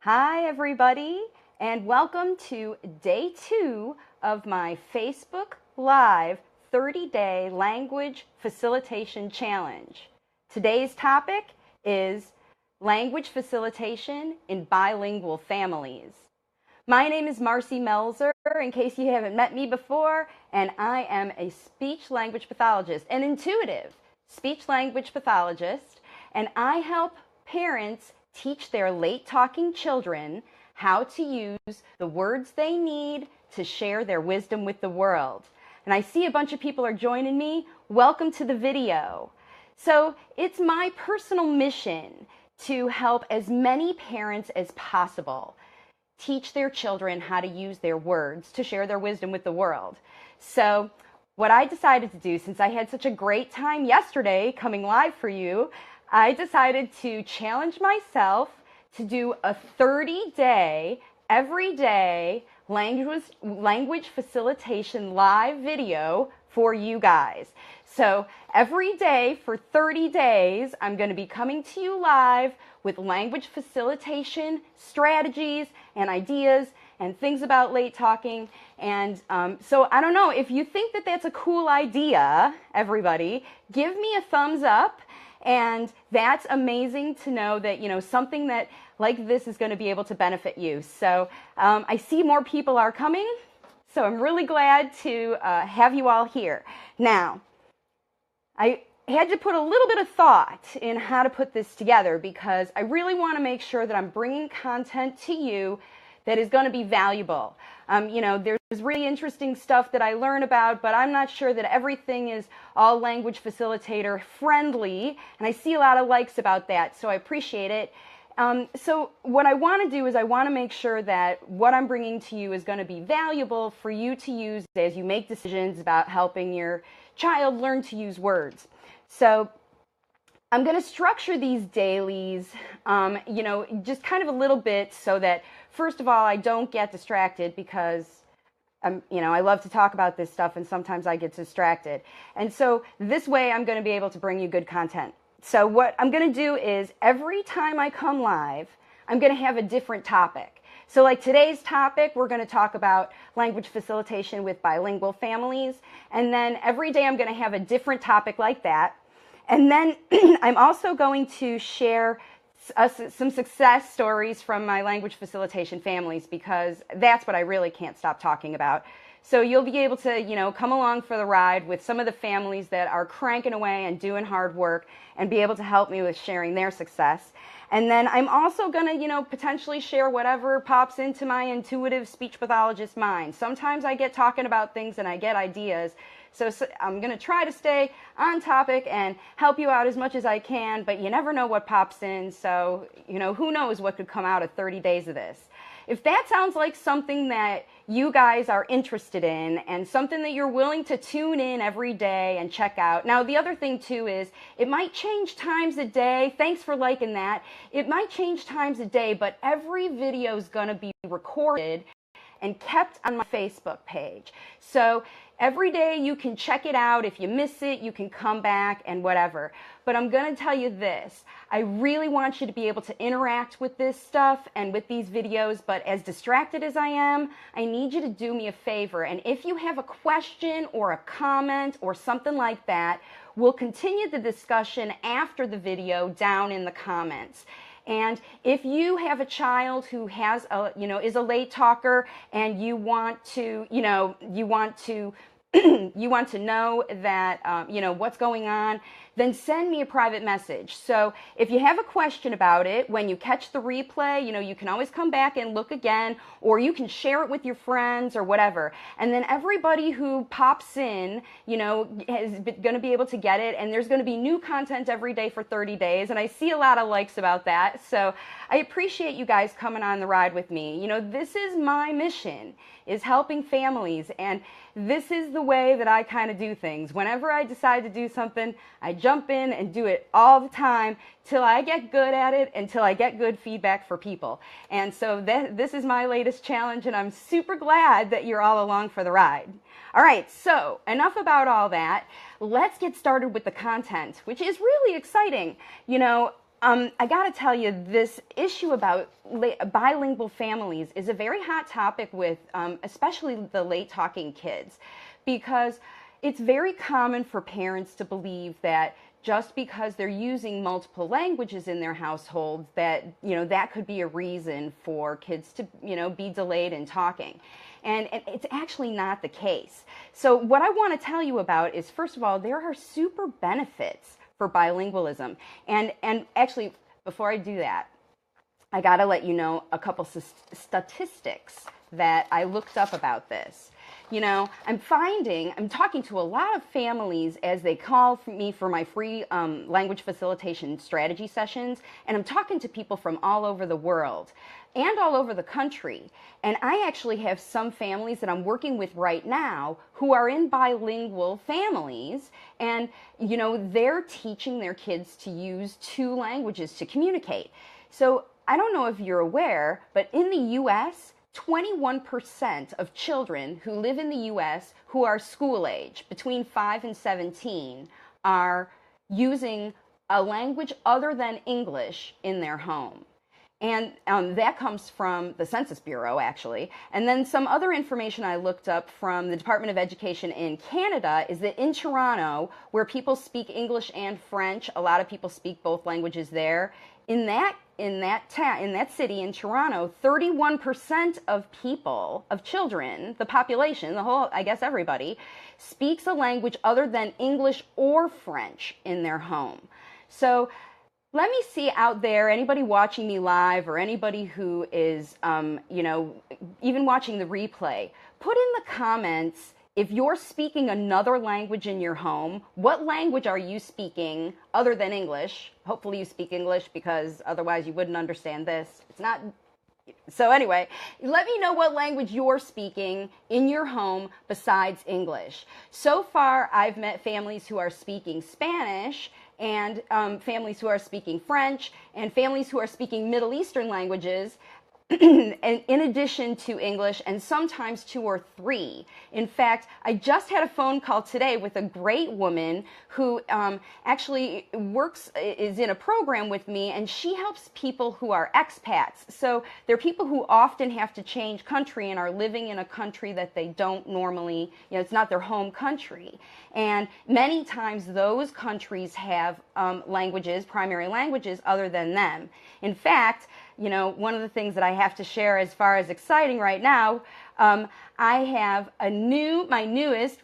Hi, everybody, and welcome to day 2 of my Facebook Live 30-day language facilitation challenge. Today's topic is language facilitation in bilingual families. My name is Marcy Melzer, in case you haven't met me before, and I am a speech-language pathologist, an intuitive speech-language pathologist, and I help parents teach their late-talking children how to use the words they need to share their wisdom with the world. And I see a bunch of people are joining me. Welcome to the video. So it's my personal mission to help as many parents as possible teach their children how to use their words to share their wisdom with the world. So what I decided to do, since I had such a great time yesterday coming live for you, I decided to challenge myself to do a 30-day, everyday language facilitation live video for you guys. So every day for 30 days, I'm going to be coming to you live with language facilitation strategies and ideas and things about late talking. And so I don't know, if you think that that's a cool idea, everybody, give me a thumbs up. And that's amazing to know that, something that like this is going to be able to benefit you. So I see more people are coming. So I'm really glad to have you all here. Now, I had to put a little bit of thought in how to put this together because I really want to make sure that I'm bringing content to you that is going to be valuable. There's really interesting stuff that I learn about, but I'm not sure that everything is all language facilitator friendly, and I see a lot of likes about that, so I appreciate it. So what I want to do is I want to make sure that what I'm bringing to you is going to be valuable for you to use as you make decisions about helping your child learn to use words. So I'm going to structure these dailies, just kind of a little bit so that, first of all, I don't get distracted because, I love to talk about this stuff and sometimes I get distracted. And so this way I'm going to be able to bring you good content. So what I'm going to do is every time I come live, I'm going to have a different topic. So like today's topic, we're going to talk about language facilitation with bilingual families. And then every day I'm going to have a different topic like that. And then I'm also going to share some success stories from my language facilitation families because that's what I really can't stop talking about. So you'll be able to, come along for the ride with some of the families that are cranking away and doing hard work and be able to help me with sharing their success. And then I'm also going to, potentially share whatever pops into my intuitive speech pathologist mind. Sometimes I get talking about things and I get ideas. So I'm going to try to stay on topic and help you out as much as I can, but you never know what pops in. So, who knows what could come out of 30 days of this. If that sounds like something that you guys are interested in and something that you're willing to tune in every day and check out. Now, the other thing too is it might change times a day. Thanks for liking that. It might change times a day, but every video is going to be recorded and kept on my Facebook page. So every day you can check it out. If you miss it, you can come back and whatever. But I'm going to tell you this. I really want you to be able to interact with this stuff and with these videos, but as distracted as I am, I need you to do me a favor. And if you have a question or a comment or something like that, we'll continue the discussion after the video down in the comments. And if you have a child who has is a late talker and you want to, you want to know that, what's going on, then send me a private message. So if you have a question about it, when you catch the replay, you can always come back and look again, or you can share it with your friends or whatever. And then everybody who pops in, is going to be able to get it. And there's going to be new content every day for 30 days. And I see a lot of likes about that. So I appreciate you guys coming on the ride with me. This is my mission, is helping families. And this is the way that I kind of do things. Whenever I decide to do something, I jump in and do it all the time till I get good at it, until I get good feedback for people. And so this is my latest challenge, and I'm super glad that you're all along for the ride. All right, so enough about all that. Let's get started with the content, which is really exciting. I got to tell you, this issue about bilingual families is a very hot topic with especially the late talking kids, because it's very common for parents to believe that just because they're using multiple languages in their households, that, that could be a reason for kids to, be delayed in talking. And it's actually not the case. So what I want to tell you about is, first of all, there are super benefits for bilingualism. And actually, before I do that, I got to let you know a couple statistics that I looked up about this. I'm talking to a lot of families as they call me for my free language facilitation strategy sessions, and I'm talking to people from all over the world and all over the country. And I actually have some families that I'm working with right now who are in bilingual families, and they're teaching their kids to use two languages to communicate. So I don't know if you're aware, but in the U.S., 21% of children who live in the U.S. who are school age, between 5 and 17, are using a language other than English in their home. And that comes from the Census Bureau, actually. And then some other information I looked up from the Department of Education in Canada is that in Toronto, where people speak English and French, a lot of people speak both languages there. In that city in Toronto, 31% of children, the population, the whole, I guess everybody, speaks a language other than English or French in their home. So let me see out there, anybody watching me live or anybody who is, even watching the replay, put in the comments, if you're speaking another language in your home, what language are you speaking other than English? Hopefully you speak English, because otherwise you wouldn't understand this. It's not. So anyway, let me know what language you're speaking in your home besides English. So far, I've met families who are speaking Spanish, and families who are speaking French, and families who are speaking Middle Eastern languages, and in addition to English, and sometimes 2 or 3. In fact, I just had a phone call today with a great woman who actually is in a program with me, and she helps people who are expats. So they're people who often have to change country and are living in a country that they don't normally, it's not their home country. And many times those countries have languages, primary languages, other than them. In fact, one of the things that I have to share as far as exciting right now, I have my newest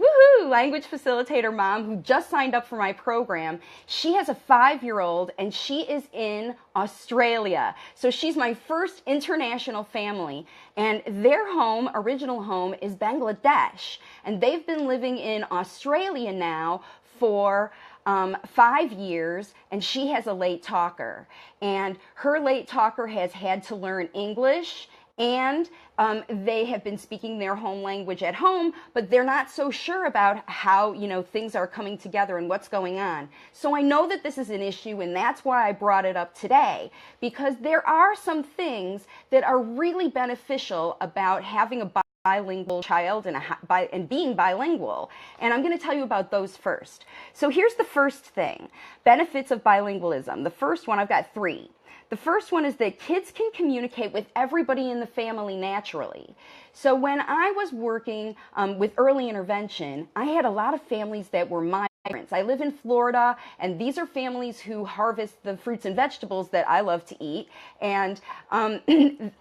language facilitator mom who just signed up for my program. She has a 5-year-old, and she is in Australia. So she's my first international family, and their original home is Bangladesh, and they've been living in Australia now for 5 years, and she has a late talker, and her late talker has had to learn English, and they have been speaking their home language at home, but they're not so sure about how things are coming together and what's going on. So I know that this is an issue, and that's why I brought it up today, because there are some things that are really beneficial about having a bilingual child and being bilingual. And I'm going to tell you about those first. So here's the first thing. Benefits of bilingualism. The first one, I've got 3. The first one is that kids can communicate with everybody in the family naturally. So when I was working with early intervention, I had a lot of families that were migrants. I live in Florida, and these are families who harvest the fruits and vegetables that I love to eat. And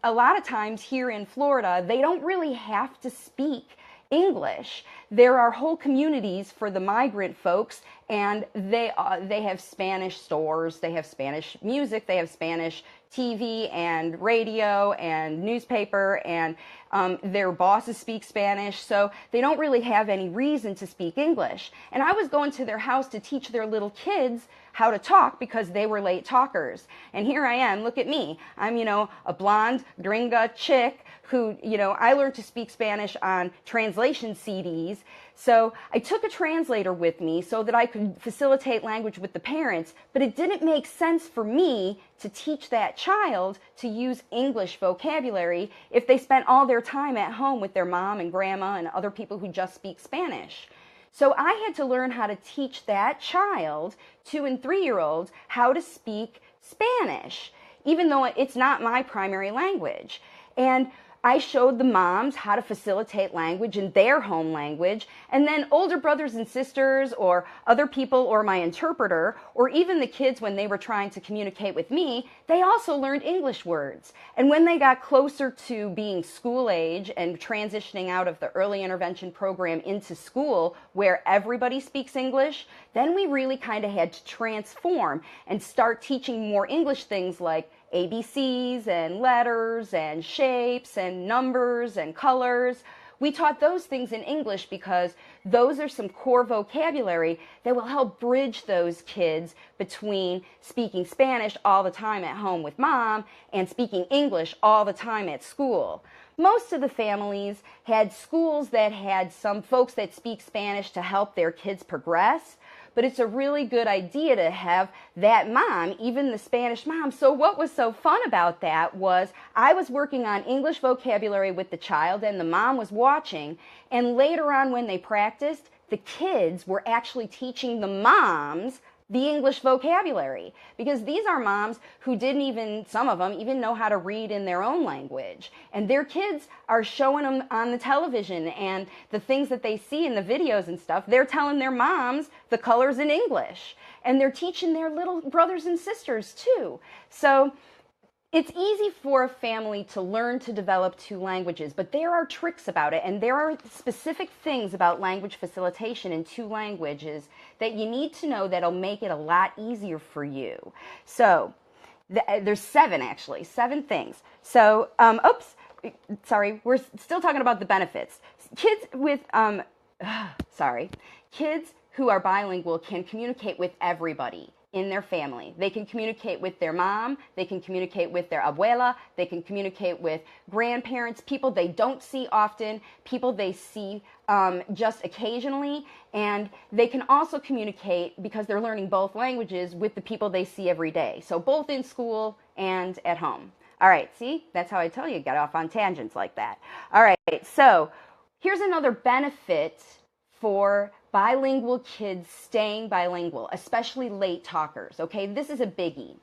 a lot of times here in Florida, they don't really have to speak English. There are whole communities for the migrant folks, and they have Spanish stores, they have Spanish music, they have Spanish TV and radio and newspaper, and their bosses speak Spanish, so they don't really have any reason to speak English. And I was going to their house to teach their little kids how to talk because they were late talkers. And here I am, look at me. I'm, a blonde gringa chick who, I learned to speak Spanish on translation CDs. So I took a translator with me so that I could facilitate language with the parents, but it didn't make sense for me to teach that child to use English vocabulary if they spent all their time at home with their mom and grandma and other people who just speak Spanish. So I had to learn how to teach that child, 2- and 3-year-olds, how to speak Spanish, even though it's not my primary language. And I showed the moms how to facilitate language in their home language, and then older brothers and sisters or other people or my interpreter or even the kids, when they were trying to communicate with me, they also learned English words. And when they got closer to being school age and transitioning out of the early intervention program into school where everybody speaks English, then we really kind of had to transform and start teaching more English things like ABCs and letters and shapes and numbers and colors. We taught those things in English because those are some core vocabulary that will help bridge those kids between speaking Spanish all the time at home with mom and speaking English all the time at school. Most of the families had schools that had some folks that speak Spanish to help their kids progress. But it's a really good idea to have that mom, even the Spanish mom. So what was so fun about that was I was working on English vocabulary with the child and the mom was watching. And later on when they practiced, the kids were actually teaching the moms the English vocabulary, because these are moms who didn't even, some of them, even know how to read in their own language. And their kids are showing them on the television and the things that they see in the videos and stuff. They're telling their moms the colors in English. And they're teaching their little brothers and sisters too. So it's easy for a family to learn to develop two languages, but there are tricks about it, and there are specific things about language facilitation in two languages that you need to know that'll make it a lot easier for you. So there's seven things. So, we're still talking about the benefits. Kids who are bilingual can communicate with everybody in their family. They can communicate with their mom, they can communicate with their abuela, they can communicate with grandparents, people they don't see often, people they see just occasionally, and they can also communicate, because they're learning both languages, with the people they see every day. So both in school and at home. All right, see? That's how I tell you, get off on tangents like that. All right, so here's another benefit for bilingual kids staying bilingual, especially late talkers, okay? This is a biggie.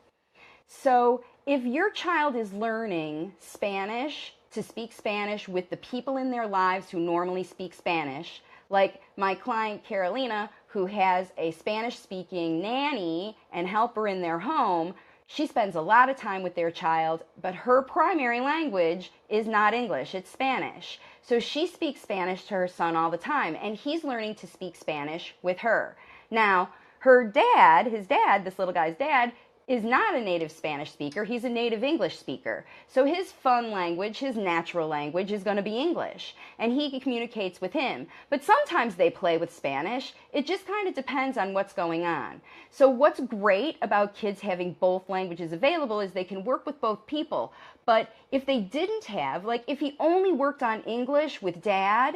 So if your child is learning Spanish, to speak Spanish with the people in their lives who normally speak Spanish, like my client Carolina, who has a Spanish-speaking nanny and helper in their home, she spends a lot of time with their child, but her primary language is not English, it's Spanish. So she speaks Spanish to her son all the time, and he's learning to speak Spanish with her. Now, his dad, this little guy's dad, is not a native Spanish speaker, he's a native English speaker. So his fun language, his natural language, is going to be English, and he communicates with him. But sometimes they play with Spanish. It just kind of depends on what's going on. So what's great about kids having both languages available is they can work with both people. But if they didn't have, like if he only worked on English with dad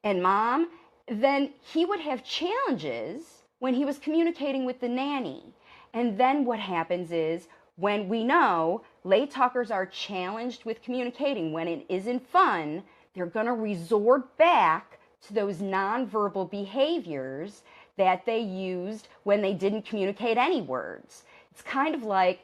and mom, then he would have challenges when he was communicating with the nanny. And then what happens is, when we know late talkers are challenged with communicating, when it isn't fun, they're going to resort back to those nonverbal behaviors that they used when they didn't communicate any words. It's kind of like,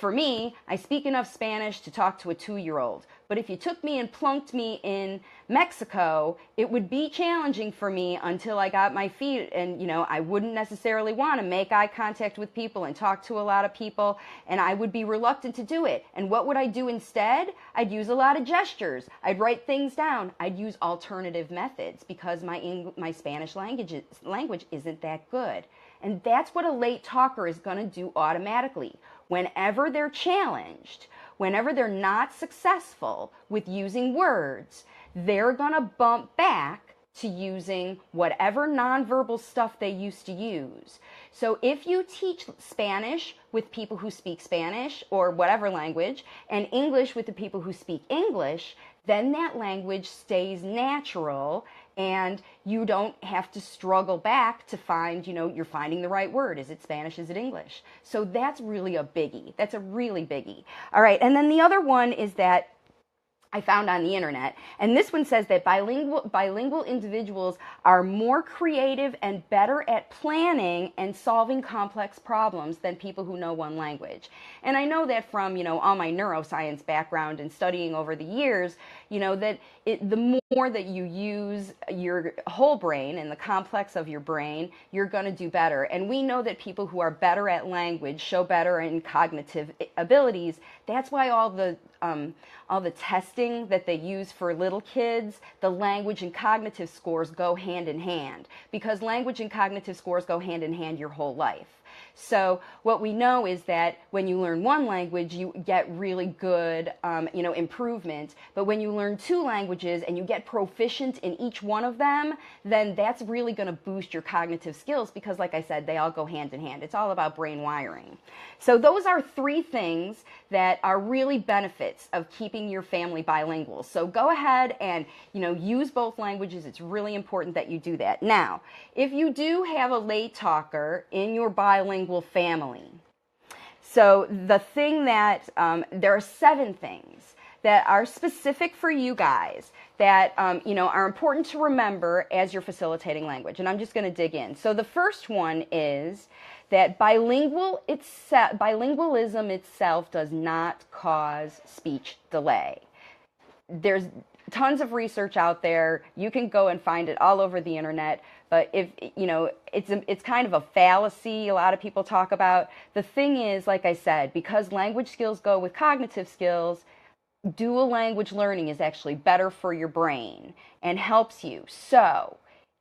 for me, I speak enough Spanish to talk to a 2-year-old. But if you took me and plunked me in Mexico, it would be challenging for me until I got my feet, and I wouldn't necessarily want to make eye contact with people and talk to a lot of people, and I would be reluctant to do it. And what would I do instead? I'd use a lot of gestures. I'd write things down. I'd use alternative methods because my Spanish language isn't that good. And that's what a late talker is going to do automatically. Whenever they're challenged, whenever they're not successful with using words, they're going to bump back to using whatever nonverbal stuff they used to use. So if you teach Spanish with people who speak Spanish or whatever language, and English with the people who speak English, then that language stays natural, and you don't have to struggle back to find, you're finding the right word. Is it Spanish? Is it English? So that's really a biggie. That's a really biggie. All right, and then the other one is that I found on the internet. And this one says that bilingual individuals are more creative and better at planning and solving complex problems than people who know one language. And I know that from, all my neuroscience background and studying over the years, that the more that you use your whole brain and the complex of your brain, you're going to do better. And we know that people who are better at language show better in cognitive abilities. That's why all the testing that they use for little kids, the language and cognitive scores go hand in hand, because language and cognitive scores go hand in hand your whole life. So what we know is that when you learn one language, you get really good, improvement. But when you learn two languages and you get proficient in each one of them, then that's really going to boost your cognitive skills because, like I said, they all go hand in hand. It's all about brain wiring. So those are three things that are really benefits of keeping your family bilingual. So go ahead and, use both languages. It's really important that you do that. Now, if you do have a late talker in your bilingual family, so the thing that, there are 7 things that are specific for you guys that, are important to remember as you're facilitating language. And I'm just going to dig in. So the first one is that bilingualism itself does not cause speech delay. There's tons of research out there. You can go and find it all over the internet. But if it's kind of a fallacy a lot of people talk about. The thing is, like I said, because language skills go with cognitive skills, dual language learning is actually better for your brain and helps you. So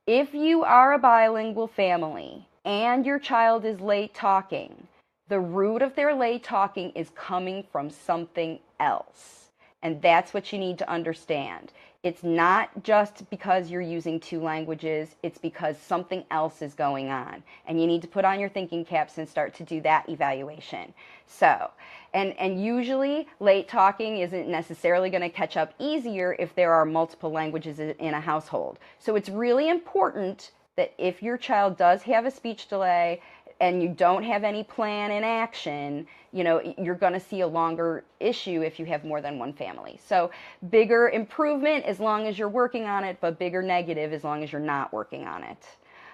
if you are a bilingual family and your child is late talking, the root of their late talking is coming from something else. And that's what you need to understand. It's not just because you're using 2 languages, it's because something else is going on. And you need to put on your thinking caps and start to do that evaluation. So, and usually late talking isn't necessarily going to catch up easier if there are multiple languages in a household. So it's really important that if your child does have a speech delay and you don't have any plan in action, you're going to see a longer issue if you have more than one family. So bigger improvement as long as you're working on it, but bigger negative as long as you're not working on it.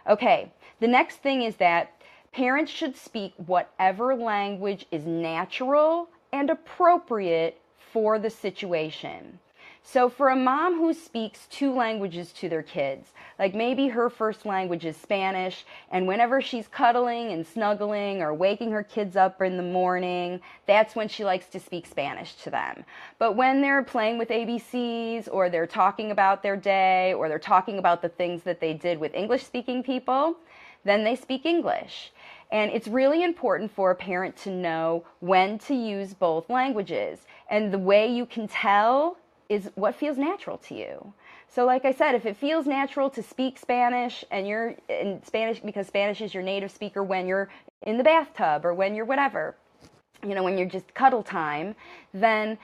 Okay, the next thing is that parents should speak whatever language is natural and appropriate for the situation. So for a mom who speaks 2 languages to their kids, like maybe her first language is Spanish, and whenever she's cuddling and snuggling or waking her kids up in the morning, that's when she likes to speak Spanish to them. But when they're playing with ABCs, or they're talking about their day, or they're talking about the things that they did with English-speaking people, then they speak English. And it's really important for a parent to know when to use both languages. And the way you can tell is what feels natural to you. So like I said, if it feels natural to speak Spanish and you're in Spanish because Spanish is your native speaker when you're in the bathtub or when you're whatever, when you're just cuddle time, then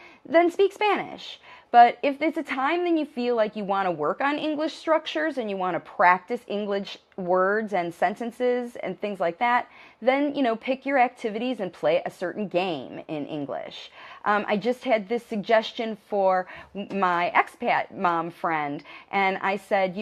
speak Spanish. But if it's a time then you feel like you want to work on English structures and you want to practice English words and sentences and things like that, then, pick your activities and play a certain game in English. I just had this suggestion for my expat mom friend, and I said,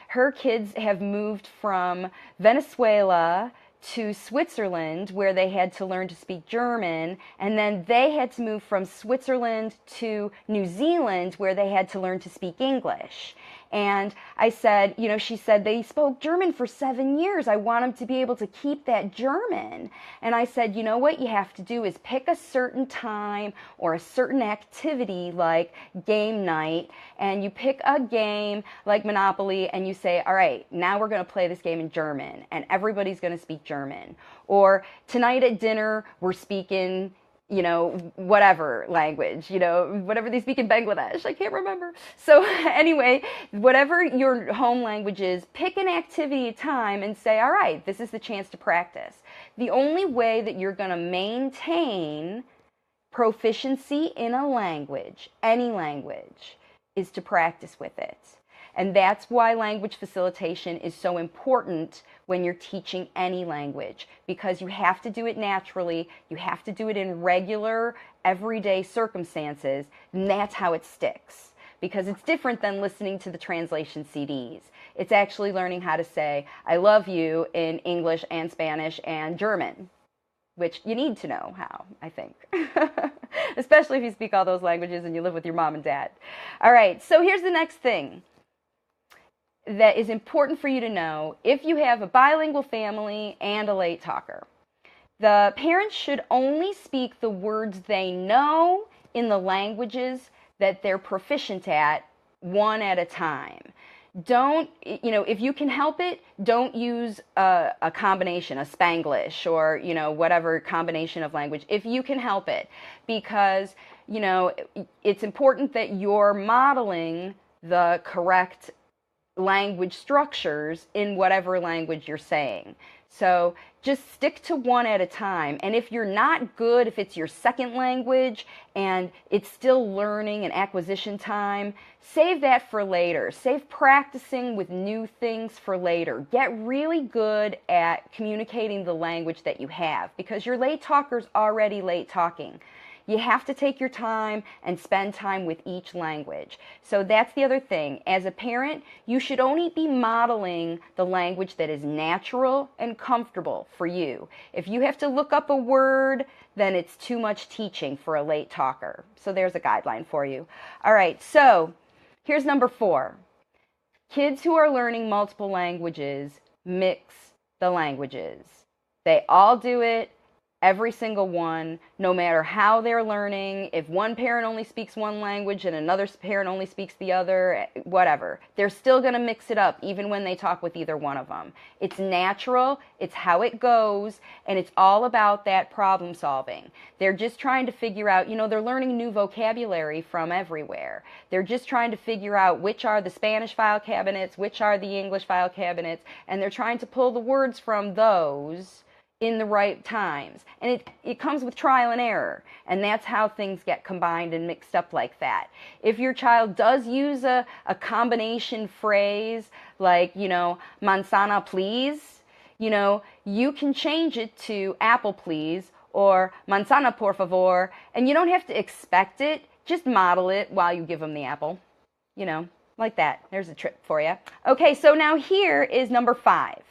her kids have moved from Venezuela to Switzerland, where they had to learn to speak German, and then they had to move from Switzerland to New Zealand, where they had to learn to speak English. And I said, she said, they spoke German for 7 years. I want them to be able to keep that German. And I said, what you have to do is pick a certain time or a certain activity like game night, and you pick a game like Monopoly and you say, all right, now we're going to play this game in German, and everybody's going to speak German. Or tonight at dinner, we're speaking whatever language, whatever they speak in Bangladesh. I can't remember. So anyway, whatever your home language is, pick an activity at a time and say, all right, this is the chance to practice. The only way that you're going to maintain proficiency in a language, any language, is to practice with it. And that's why language facilitation is so important when you're teaching any language, because you have to do it naturally, you have to do it in regular, everyday circumstances, and that's how it sticks. Because it's different than listening to the translation CDs. It's actually learning how to say, I love you in English and Spanish and German, which you need to know how, I think. Especially if you speak all those languages and you live with your mom and dad. All right, so here's the next thing that is important for you to know if you have a bilingual family and a late talker. The parents should only speak the words they know in the languages that they're proficient at, one at a time. Don't, if you can help it, don't use a combination, a Spanglish or, whatever combination of language, if you can help it. Because, it's important that you're modeling the correct language structures in whatever language you're saying. So just stick to one at a time. And if you're not good, if it's your second language and it's still learning and acquisition time, save that for later. Save practicing with new things for later. Get really good at communicating the language that you have, because your late talker's already late talking. You have to take your time and spend time with each language. So that's the other thing. As a parent, you should only be modeling the language that is natural and comfortable for you. If you have to look up a word, then it's too much teaching for a late talker. So there's a guideline for you. All right, so here's number 4. Kids who are learning multiple languages mix the languages. They all do it. Every single one, no matter how they're learning. If one parent only speaks one language and another parent only speaks the other, whatever, they're still going to mix it up even when they talk with either one of them. It's natural, it's how it goes, and it's all about that problem solving. They're just trying to figure out, they're learning new vocabulary from everywhere. They're just trying to figure out which are the Spanish file cabinets, which are the English file cabinets, and they're trying to pull the words from those in the right times. And it comes with trial and error. And that's how things get combined and mixed up like that. If your child does use a combination phrase like, manzana please, you can change it to apple please or manzana por favor. And you don't have to expect it. Just model it while you give them the apple. Like that. There's a trick for you. Okay, so now here is number 5.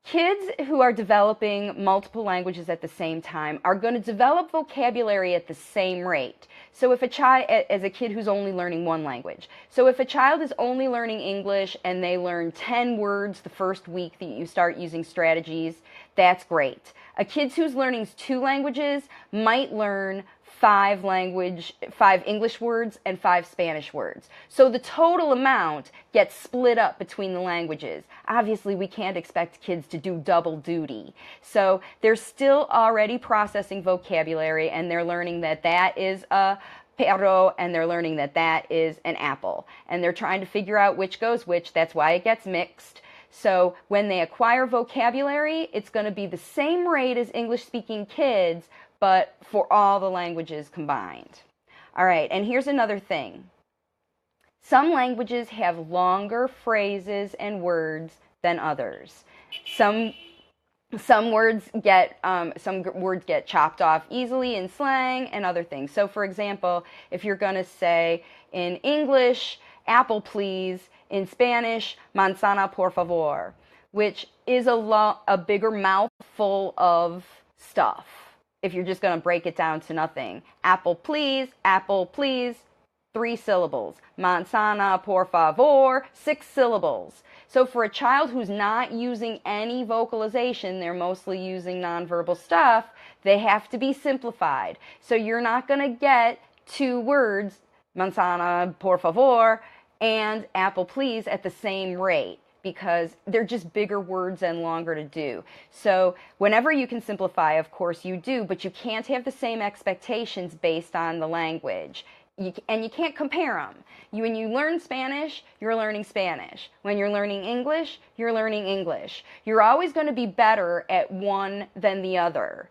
Kids who are developing multiple languages at the same time are going to develop vocabulary at the same rate. So if a child, as a kid who's only learning one language, so if a child is only learning English and they learn 10 words the first week that you start using strategies, that's great. A kid who's learning 2 languages might learn 5 English words and 5 Spanish words. So the total amount gets split up between the languages. Obviously, we can't expect kids to do double duty. So they're still already processing vocabulary, and they're learning that that is a perro, and they're learning that that is an apple. And they're trying to figure out which goes which. That's why it gets mixed. So when they acquire vocabulary, it's going to be the same rate as English-speaking kids, but for all the languages combined. All right, and here's another thing. Some languages have longer phrases and words than others. Some words get chopped off easily in slang and other things. So, for example, if you're going to say in English, apple please, in Spanish, manzana por favor, which is a bigger mouthful of stuff. If you're just going to break it down to nothing. Apple please, 3 syllables. Manzana por favor, 6 syllables. So for a child who's not using any vocalization, they're mostly using nonverbal stuff, they have to be simplified. So you're not going to get 2 words, manzana por favor and apple please, at the same rate, because they're just bigger words and longer to do. So whenever you can simplify, of course you do, but you can't have the same expectations based on the language. And you can't compare them. When you learn Spanish, you're learning Spanish. When you're learning English, you're learning English. You're always going to be better at one than the other,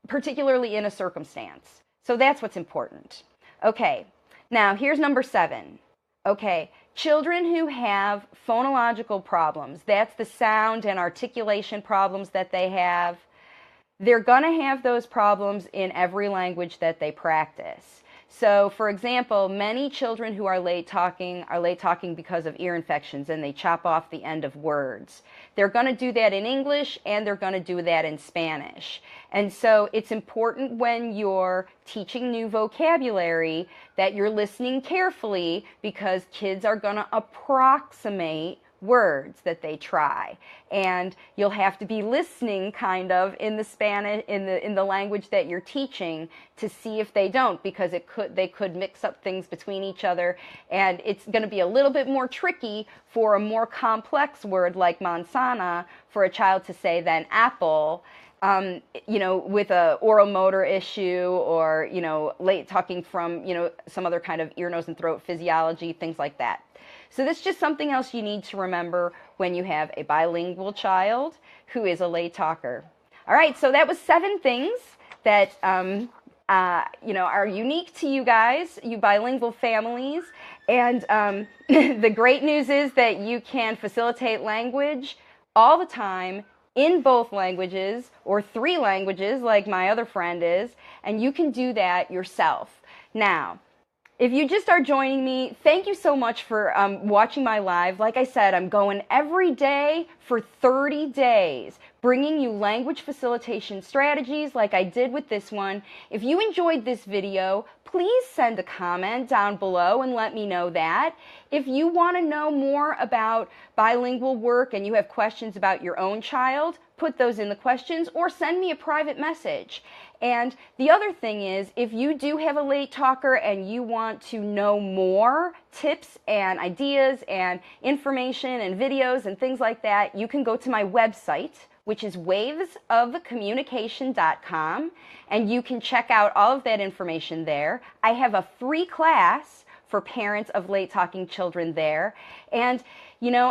particularly in a circumstance. So that's what's important. Okay, now here's number 7. Okay, children who have phonological problems, that's the sound and articulation problems that they have, they're going to have those problems in every language that they practice. So, for example, many children who are late talking because of ear infections and they chop off the end of words. They're going to do that in English and they're going to do that in Spanish. And so it's important when you're teaching new vocabulary that you're listening carefully, because kids are going to approximate words that they try, and you'll have to be listening kind of in the Spanish in the language that you're teaching to see if they don't, because they could mix up things between each other, and it's going to be a little bit more tricky for a more complex word like manzana for a child to say than apple. With a oral motor issue, or, late talking from, some other kind of ear, nose, and throat physiology, things like that. So this is just something else you need to remember when you have a bilingual child who is a late talker. All right, so that was 7 things that, are unique to you guys, you bilingual families. And the great news is that you can facilitate language all the time in both languages, or 3 languages like my other friend is, and you can do that yourself. Now, if you just are joining me, thank you so much for watching my live. Like I said, I'm going every day for 30 days, bringing you language facilitation strategies like I did with this one. If you enjoyed this video, please send a comment down below and let me know that. If you want to know more about bilingual work and you have questions about your own child, put those in the questions or send me a private message. And the other thing is, if you do have a late talker and you want to know more tips and ideas and information and videos and things like that, you can go to my website, which is wavesofcommunication.com, and you can check out all of that information there. I have a free class for parents of late talking children there. And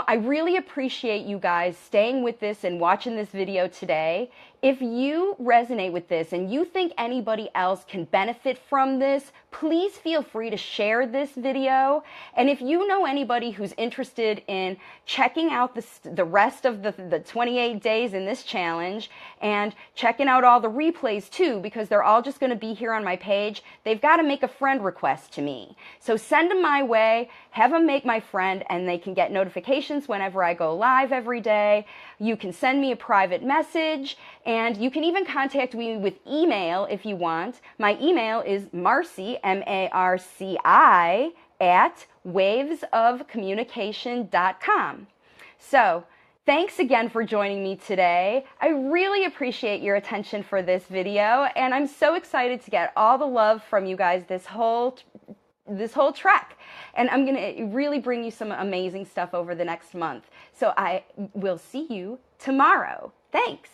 I really appreciate you guys staying with this and watching this video today. If you resonate with this and you think anybody else can benefit from this, please feel free to share this video. And if you know anybody who's interested in checking out the rest of the 28 days in this challenge and checking out all the replays too, because they're all just going to be here on my page, they've got to make a friend request to me. So send them my way, have them make my friend, and they can get notifications whenever I go live every day. You can send me a private message, and you can even contact me with email if you want. My email is Marci, M-A-R-C-I, at wavesofcommunication.com. So, thanks again for joining me today. I really appreciate your attention for this video, and I'm so excited to get all the love from you guys this whole trek. And I'm going to really bring you some amazing stuff over the next month. So I will see you tomorrow. Thanks.